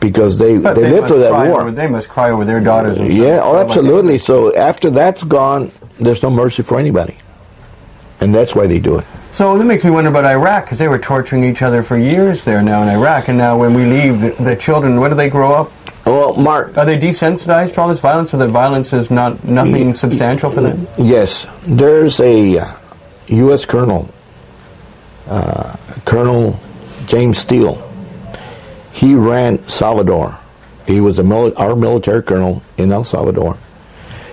because they lived through that war. They must cry over their daughters and sons. Yeah, oh, absolutely. So after that's gone, there's no mercy for anybody. And that's why they do it. So that makes me wonder about Iraq, because they were torturing each other for years there now in Iraq, and now when we leave, the children, when do they grow up? Well, Mark... Are they desensitized to all this violence, so that violence is nothing substantial for them? Yes. There's a U.S. Colonel, Colonel James Steele. He ran Salvador. He was our military colonel in El Salvador.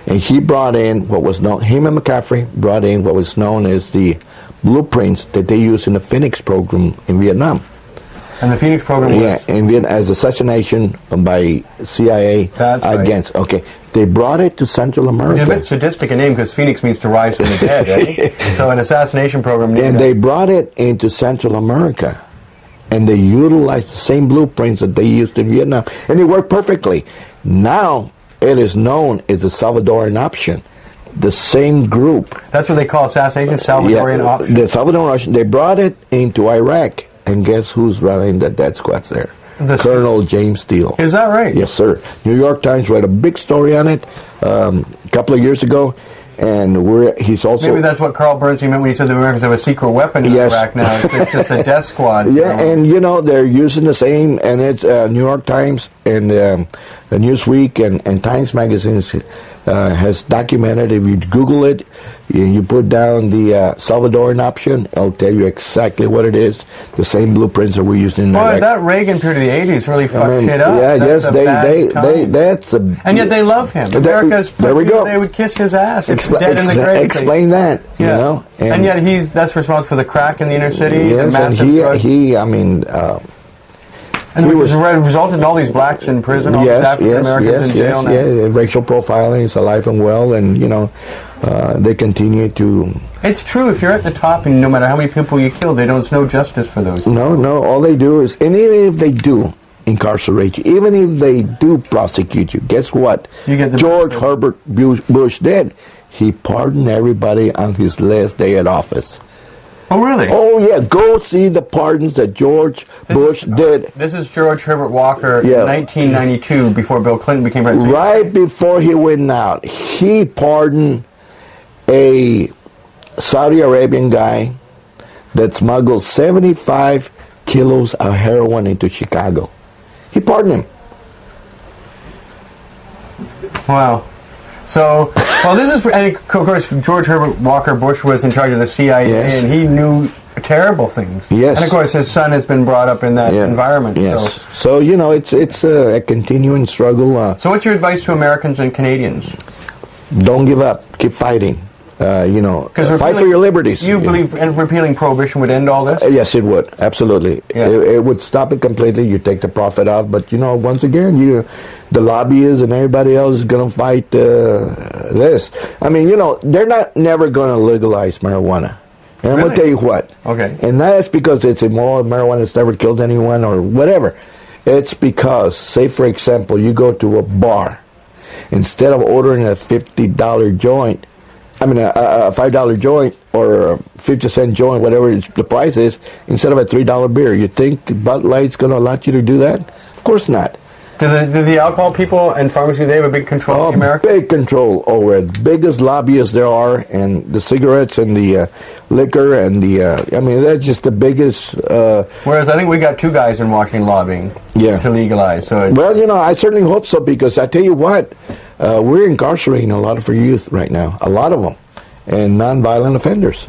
And he brought in what was known, him and McCaffrey brought in what was known as the blueprints that they used in the Phoenix program in Vietnam. And the Phoenix program was? Yeah, in Vietnam, as assassination by CIA against. Right. Okay, they brought it to Central America. It's a bit sadistic a name because Phoenix means to rise from the dead, right? So an assassination program. And they brought it into Central America. And they utilized the same blueprints that they used in Vietnam. And it worked perfectly. Now, it is known as the Salvadoran option. The same group. That's what they call assassination, Salvadoran option? The Salvadoran option. They brought it into Iraq. And guess who's running the death squads there? Colonel James Steele. Is that right? Yes, sir. New York Times read a big story on it a couple of years ago. And he's also... Maybe that's what Carl Bernstein meant when he said the Americans have a secret weapon in Iraq now. It's just a death squad. Yeah, and they're using the same, and it's New York Times and Newsweek and Times magazines has documented. If you Google it, you put down the Salvadoran option, it'll tell you exactly what it is. The same blueprints that we're using in Iraq. Boy, that Reagan period of the 80s really fucked shit up. Yeah, that's that's a... And yet they love him. There we go. They would kiss his ass. Dead in the grave. Explain that, you know. And yet that's responsible for the crack in the inner city. Yes, the massive and which has resulted in all these blacks in prison, all these African Americans in jail now. Yeah, racial profiling is alive and well, and they continue to... It's true, if you're at the top and no matter how many people you kill, there's no justice for those people. No, all they do is, and even if they do incarcerate you, even if they do prosecute you, guess what? George Herbert Bush did. He pardoned everybody on his last day at office. Oh, really? Oh, yeah. Go see the pardons that George Bush did. This is George Herbert Walker in 1992, before Bill Clinton became president. Right before he went out, he pardoned a Saudi Arabian guy that smuggled 75 kilos of heroin into Chicago. He pardoned him. Wow. So, this is, and of course, George Herbert Walker Bush was in charge of the CIA, and he knew terrible things. Yes. And of course, his son has been brought up in that environment. Yes. So it's a continuing struggle. So what's your advice to Americans and Canadians? Don't give up. Keep fighting. Fight for your liberties. You believe repealing prohibition would end all this? Yes, it would. Absolutely. Yeah. It would stop it completely. You take the profit out. But, once again, the lobbyists and everybody else is going to fight this. I mean, they're never going to legalize marijuana. And I'm going to tell you what. Okay. And that's because it's immoral. Marijuana's never killed anyone or whatever. It's because, say, for example, you go to a bar. Instead of ordering a $50 joint, a $5 joint or a 50-cent joint, whatever the price is, instead of a $3 beer. You think Bud Light's going to allow you to do that? Of course not. Do the alcohol people and pharmacy, they have a big control in America? Big control over it. Biggest lobbyists there are, and the cigarettes and the liquor and that's just the biggest... Whereas I think we got two guys in Washington lobbying to legalize. So I certainly hope so, because I tell you what, we're incarcerating a lot of our youth right now, a lot of them, and nonviolent offenders.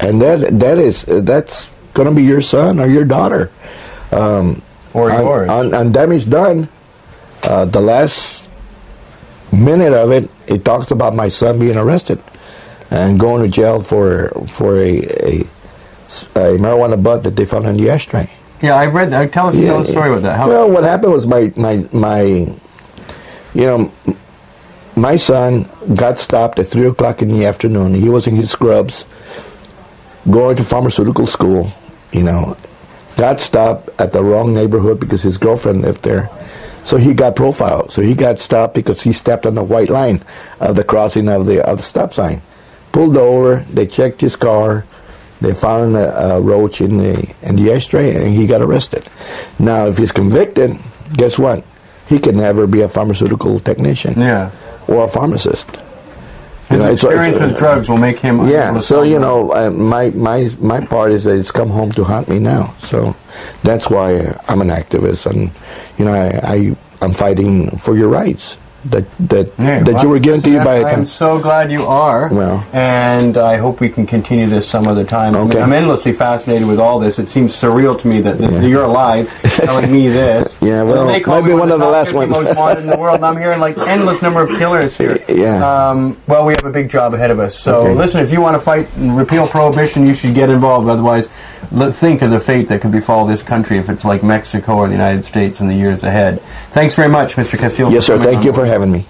And that's going to be your son or your daughter. Or yours. On Damage Done, the last minute of it, it talks about my son being arrested and going to jail for a marijuana butt that they found in the ashtray. Yeah, I've read that. Tell us the story about that. What happened was my son got stopped at 3 o'clock in the afternoon. He was in his scrubs, going to pharmaceutical school, got stopped at the wrong neighborhood because his girlfriend lived there. So he got profiled. So he got stopped because he stepped on the white line of the crossing of the stop sign. Pulled over, they checked his car, they found a roach in the ashtray, and he got arrested. Now, if he's convicted, guess what? He can never be a pharmaceutical technician. Yeah. Or a pharmacist. His experience with drugs will make him. Yeah. So my part is that it's come home to haunt me now. So that's why I'm an activist, and I'm fighting for your rights. That you were given to you by. I'm so glad you are. Well, and I hope we can continue this some other time. Okay. I'm endlessly fascinated with all this. It seems surreal to me that you're alive, telling me this. Yeah, well, maybe one of the last ones. Most wanted in the world, and I'm hearing like endless number of killers here. Yeah. Well, we have a big job ahead of us. So listen, if you want to fight and repeal prohibition, you should get involved. Otherwise, let's think of the fate that could befall this country if it's like Mexico or the United States in the years ahead. Thanks very much, Mr. Castillo. Yes, sir. Thank you for having me.